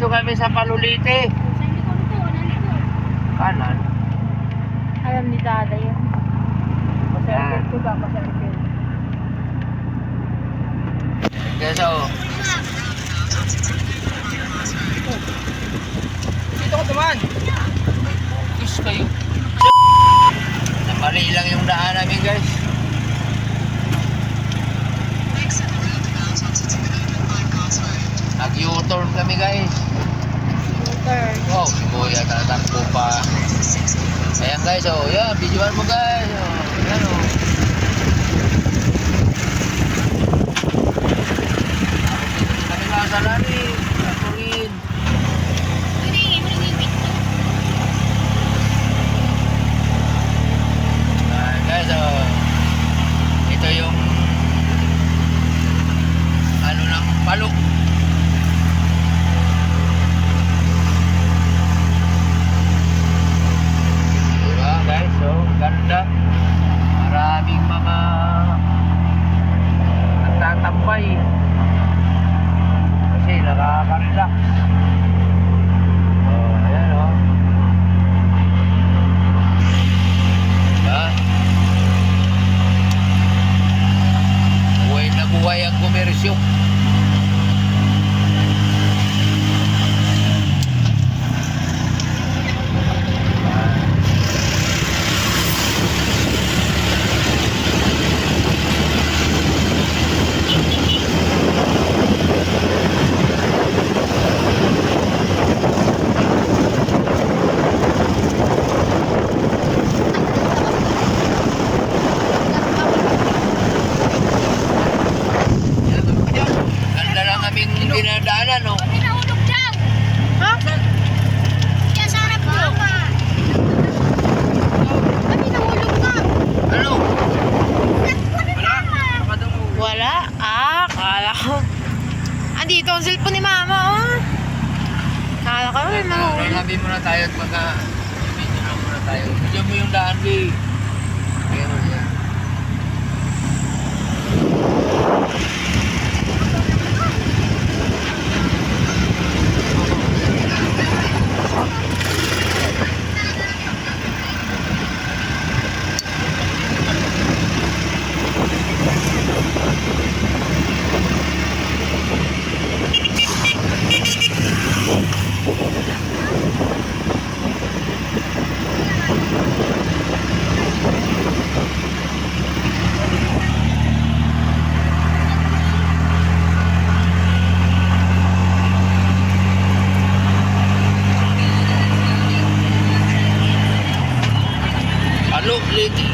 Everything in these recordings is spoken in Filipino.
Nandito kami sa Palulite. Kanan. Alam ni Dada yan. Yan. Ko ba? Masarapin. Okay, so. Dito ko naman. Focus kayo. Mali lang yung daan namin, guys. Nag-U-turn kami, guys. U-turn. Wow, si Kuya tatakbo pa. Ayan, guys, oh. Yan, videoan mo, guys. Oh, yan, oh. Kami lang sa lari. Takurin. Guys, oh. Ito yung ano ng palo. Diba, guys? So, ganda. Maraming mga nagtatambay. Kasi nakaka-relax. Oh, ayan, oh. Diba? Buhay na buhay ang komersyo. Ganda lang aming dinadaanan, no? Kami nahulog daw. Ha? Kaya sa harap mo. Kami nahulog ka. Ano? Wala? Ah, kala ko. Andito ang cellphone ni Mama, oh. Kala ko, may mahulog. Labi muna tayo at video lang muna tayo. Video mo yung daan, Bi. Kaya mo siya. Palulite.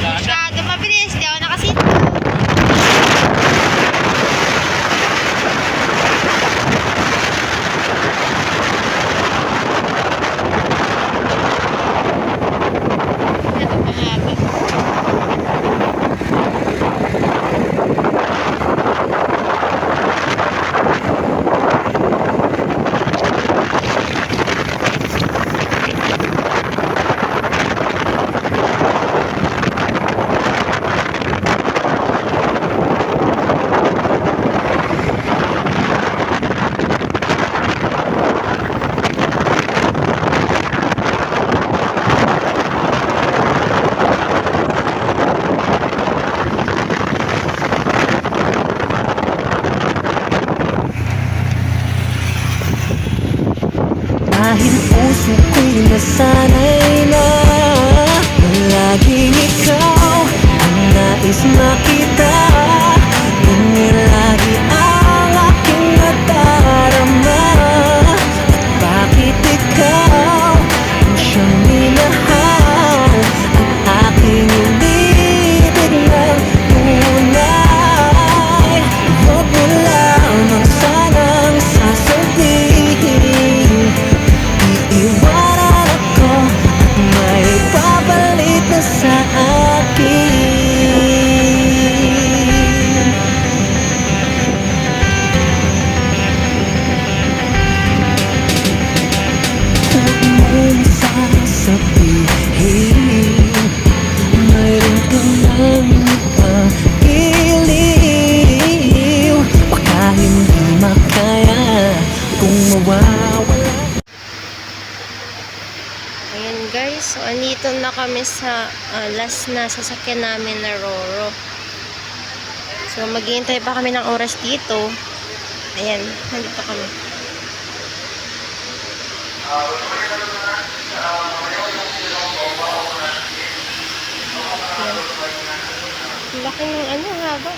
Masyado mabilis. Di ako nakasinto. Dahil puso ko'y nasanay na laging ikaw ang nais makita. Ganyan lagi ang aking nadarama. At bakit ikaw ang siyang minahal? Ang aking ibig ng tunay. Huwag mo lamang sanang sasabihin iiwanan ako Nandito na kami sa last na sasakyan namin na Roro. So, maghihintay pa kami ng oras dito. Ayan, nandito kami. Ayan. Ang laki ng ano, haba.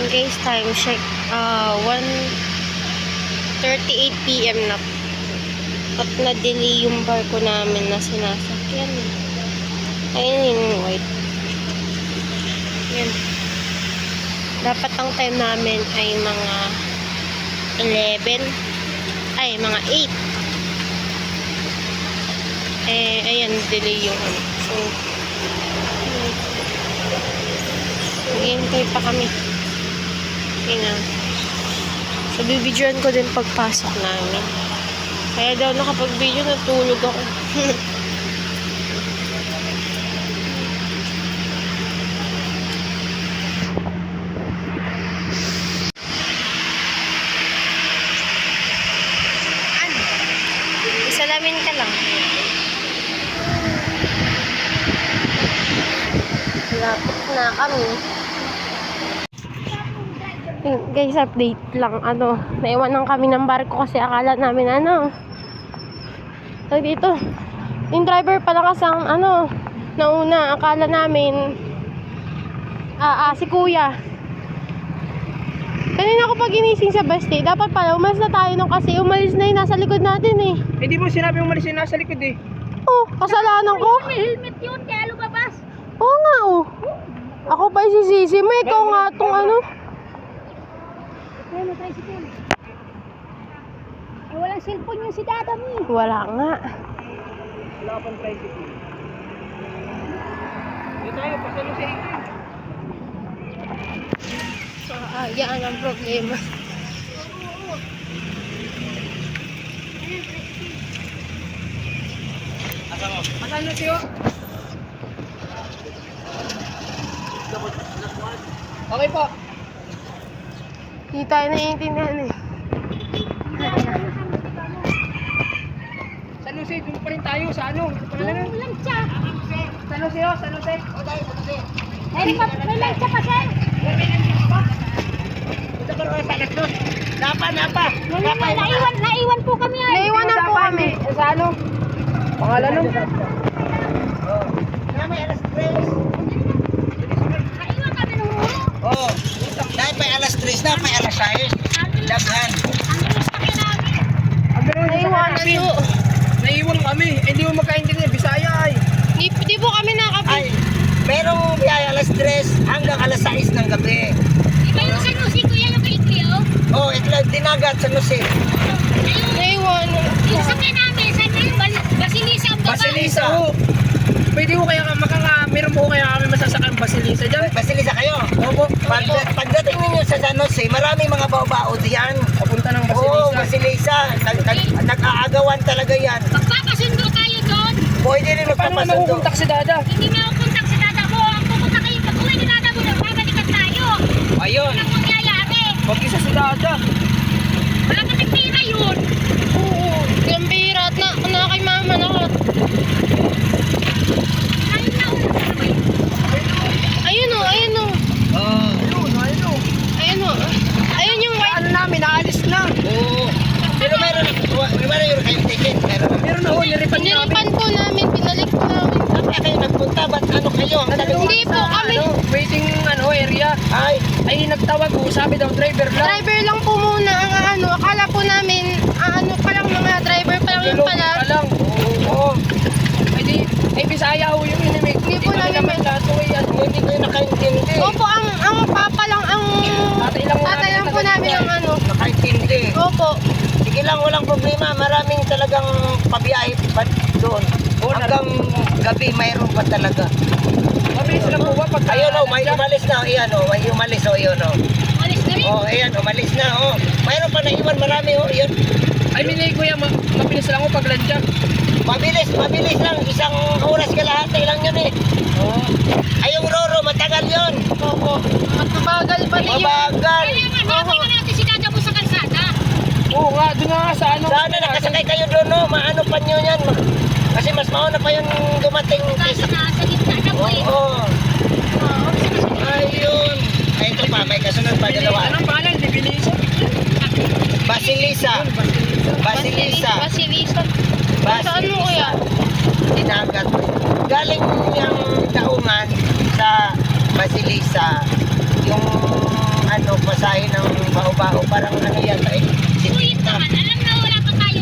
Guys, time check. 1:38 PM na. At na-delay yung barko namin na sinasakyan. Ayun yung white. Yan. Dapat ang time namin ay mga 11. Ay, mga 8. Ayan, delay yung ano. So, maghihintay pa kami. Tingnan. So, bibidyoan ko din pagpasok namin. Kaya daw nakapag-video, natulog ako. Ano? Isalamin ka lang. Lapit na kami. Guys, update lang. Naiwanan kami ng barko kasi akala namin dito. Yung driver pala kasang nauna, akala namin si kuya. Kanina ko pag ginising sa basti, dapat pala umalis na tayo nung kasi umalis na yung nasa likod natin eh. Hindi mo sinabi umalis yung nasa likod eh. Oh, kasalanan ko. May helmet yun, kaya lumabas. Oo nga oh. Ako pa isisisi mo, ikaw nga tong Kaya mo tricycle. Walang cellphone yung si Dada mo eh. Wala nga. Wala pang tricycle. Dito tayo, pasalo sa ikot. Yan ang problema. Asan na siyo? Okay po. Hindi tayo naiintindihan eh. San Jose, doon pa rin tayo sa ano? Walang siya. San Jose, oh, San Jose. O tayo, San Jose. May lang siya pa siya. Ito pa rin sa doon. Napa. Naiwan po kami ay. Naiwanan po kami. Sa ano? Pangalan nung? May alas 3. Naiwan kami nung ulo. Oo. Dahil may alas 3 na, may alas 6. Daghan. Ang bilis kami namin. Naiwanan po. Naiwan kami. Hindi mo magkaintindihan. Bisaya ay. Di po kami Ay, merong biyaya alas 3 hanggang alas 6 ng gabi. Iba yung San Jose ko yan yung kaikli oh. Oo, itlog dinagat sa Jose. Naiwanan. Yung sakay namin, San Jose, Basilisa ang baba. Basilisa. Oo. Pwede ko kaya meron po kaya kami masasakang Basilisa dyan. Basilisa kayo. Opo. Pagdating ninyo sa San Jose, marami mga bao-bao diyan. Papunta ng Oo, Basilisa. Basilisa. Nag-aagawan talaga yan. Magpapasundo tayo doon. Pwede rin Paano na magpapasundo. makukontak si Dada? Hindi na ako kontak sa Dada mo. Ang pupunta kayo, pag uwi ni Dada mo, babalikan tayo. Ayun. Walang mangyayari. Mag-isa si Dada. Walang katipira yun. Oo. Gambira at na kay mama na ko. Ayun na ulo sa sabay. Ayun o. Ayun. Ayun o. Ayun yung white. Ano namin, naalis na. Oo. Pero meron kayong ticket. Meron na ho, niripan namin. Nilipan po namin. Pinalik po namin. Kaya kayo nagpunta, ba't ano kayo? Hindi po kami. Waiting area. Ay nagtawag ko, sabi daw driver lang. Driver lang po muna ang akala po namin, pa lang mga driver pa lang yun pala. Pa lang. Oo. Ay Bisaya ho yung inimig. Hindi po namin naman lahat ho yan. Hindi kayo nakaintindi. Opo, ang papa lang, tatay lang po namin ang Nakaintindi. Opo. Sige lang, walang problema. Maraming talagang pabiyahe pa doon. Hanggang gabi, mayroon pa talaga. Mabilis lang po ba pag... Ayun o, may umalis na. Ayan o, may umalis o. Ayun o. Alis na rin. Oh, ayan, umalis na. Oh. Mayroon pa naiwan marami o. Yun. Ay, minay kuya, mabilis lang ako paglansya. Mabilis lang. Isang oras kalahati lang yun eh. Oo. Ay, yung Roro, matagal yun. Oo. At mabagal pa rin yung... Mabagal. Kaya nga, nakita natin si Dada mo sa kalsada. Oo nga, doon nga sa ano. Sana nakasakay kayo doon, no? Maano pa nyo yan. Kasi mas mauna pa yung dumating. Kaso na, sa gitna na po eh. Oo. Ayun. Ay, ito pa. May kasunod pa dalawa. Anong pangalan? Dibilisa? Basilisa. Basilisa. Basilisa. Saan mo kuya? Dinagat. Galing yung daungan sa Basilisa. Yung ano, pasahin ng baho-baho. Parang ano yan. Suyit naman, alam na wala pa tayo.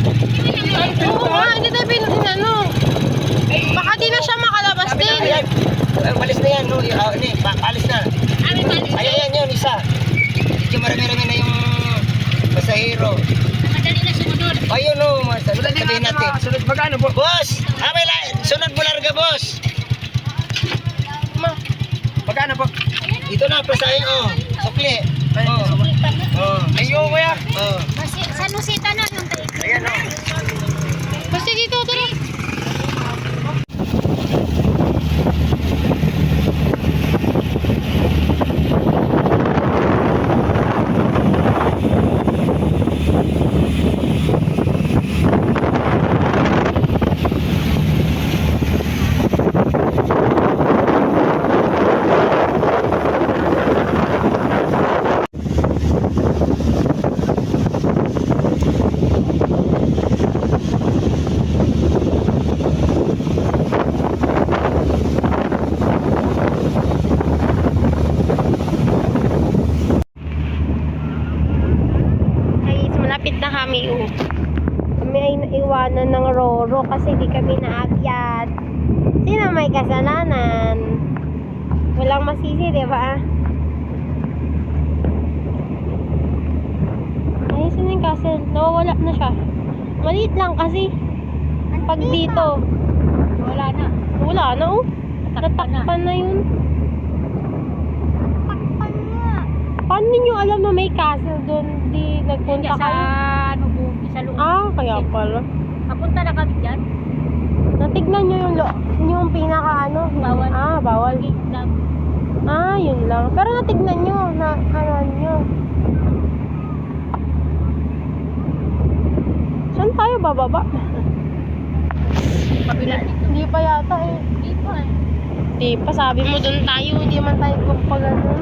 Oo nga, hindi tayo ano. Baka di na siya makalabas din. Ayan. Malis na yan. No? Palis na. Amin balik. Ayan yun, isa. Medyo marami-rami na yung pasahero. Madali na sumunod. Ayun o, sabihin natin. Sunod magkano po? Boss! Sunod mo larga, boss! Magkano po? Dito na, pasahin, oh. Sukli. Oh. Oh. Ayun kuya. Oh. Sa Lucita na nung tayo. Ayan, oh. Basta dito, tara. Guys, malapit na kami. Oh. Kami ay naiwanan ng Roro kasi di kami naakyat. Sino may kasalanan? Walang masisi, di ba? Ay, sino yung castle? Nawawala na siya. Maliit lang kasi. Pag dito. Wala na. Wala na, oh. Natakpan na yun. Paano ninyo alam na may castle doon? Di nagpunta Sa kayo? ano po, sa loob. Ah, kaya pala. Napunta na kami dyan. Natignan nyo yung pinaka ano? Bawal. Ah, bawal. Gate lang. Ah, yun lang. Pero natignan nyo na ano nyo. Saan tayo bababa? Kabila dito. Hindi pa yata eh. Hindi pa eh. Hindi pa, sabi mo doon tayo. Hindi man tayo pag ano.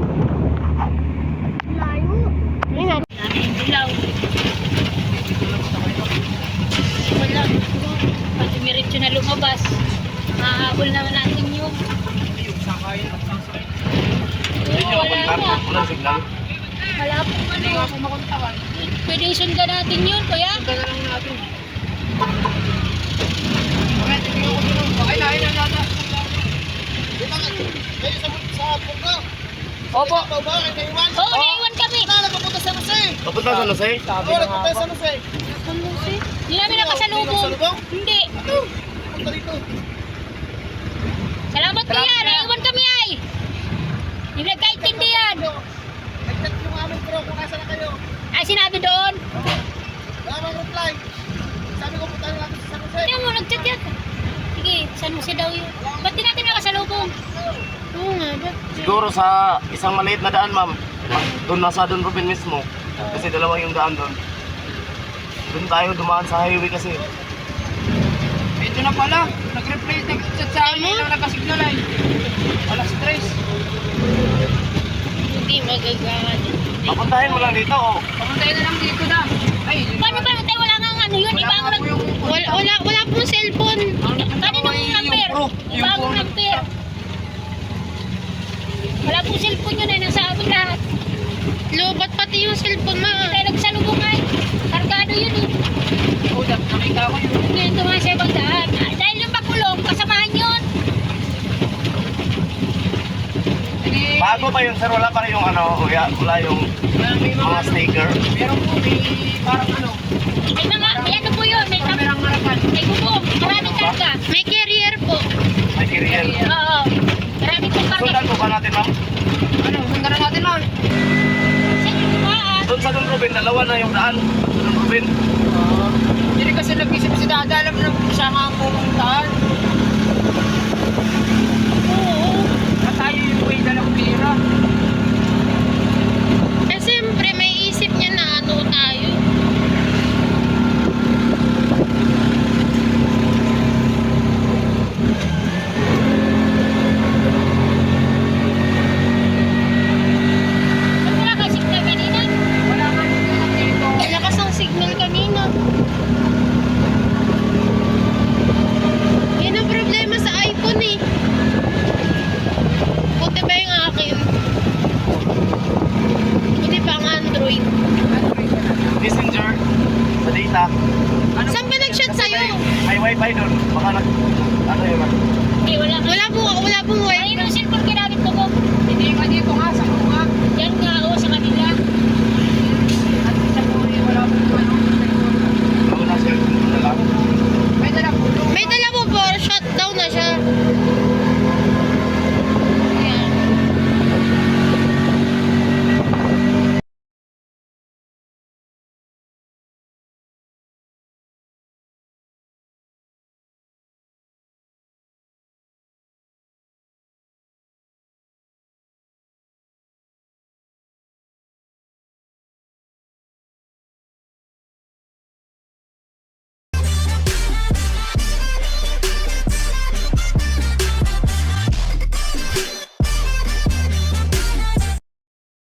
Layo. Ayun na. Dami yung dilaw. Wala. Pag dumiretso na lumabas, mahabol naman natin yung... Oo, wala na. Walang signal. Wala po ano. Pwede sundan natin yun, kuya. Sundan na lang natin. Okay, tingin ako dun. Okay na, ayun na natin. Opo. Oo, naiwan kami. Papunta sa Jose? Sabi na nga ako. Hindi namin nakasalubong. Hindi. Salamat kuya, naiwan kami ay. Hindi nagkaintindihan. Nag-chat yung aming bro kung nasa na kayo. Ay, sinabi doon. Damang reply. Sabi ko punta natin sa San Jose. Hindi mo, nag-chat yan. Sige, San Jose daw yun. Ba't di natin nakasalubong? Oo nga, ba't? Siguro sa isang maliit na daan, ma'am. Doon nasa Don Ruben mismo. Kasi dalawa yung daan doon. Doon tayo dumaan sa highway kasi. Ito na pala. Nag-reply, nag-chat sa amin na nakasignal ay. Wala stress. Hindi magagawa. Papuntahin mo lang dito, oh. Pamuntayin na lang dito na. Ay, Paano ba tayo wala nga ano yun? wala Iba ang nga po yung... Wala pong cellphone. Kaninong number? Iba ang number. Wala pong cellphone yun eh. Nasa amin lahat. Lobat pati yung cellphone ma. Tayo nagsalubong ay. Kargado yun eh. Oh, nakita ko yun. Ngayon tumahan sa ibang daan. Dahil yung makulong, kasamahan yun. Bago pa yun, sir. Wala pa rin yung ano, wala yung May mga sticker. Meron po, may parang ano. May ano po yun. May Kamerang harapan. May bubong. Maraming karga. May carrier po. May carrier. Oo. Maraming pong karga. Sundan ko pa natin, ma'am. Ano, sundan na natin lang. Sige, Doon sa Don Ruben, dalawa na yung daan. Sa Don Ruben. kanila. Saan ba nag-shot sa'yo? May wifi doon. Baka ano yun? Hindi, wala ka. Wala pong Ay, wifi. yung cellphone ginamit mo ko. Hindi nga dito nga, sa mga. Yan nga, oo, sa kanila.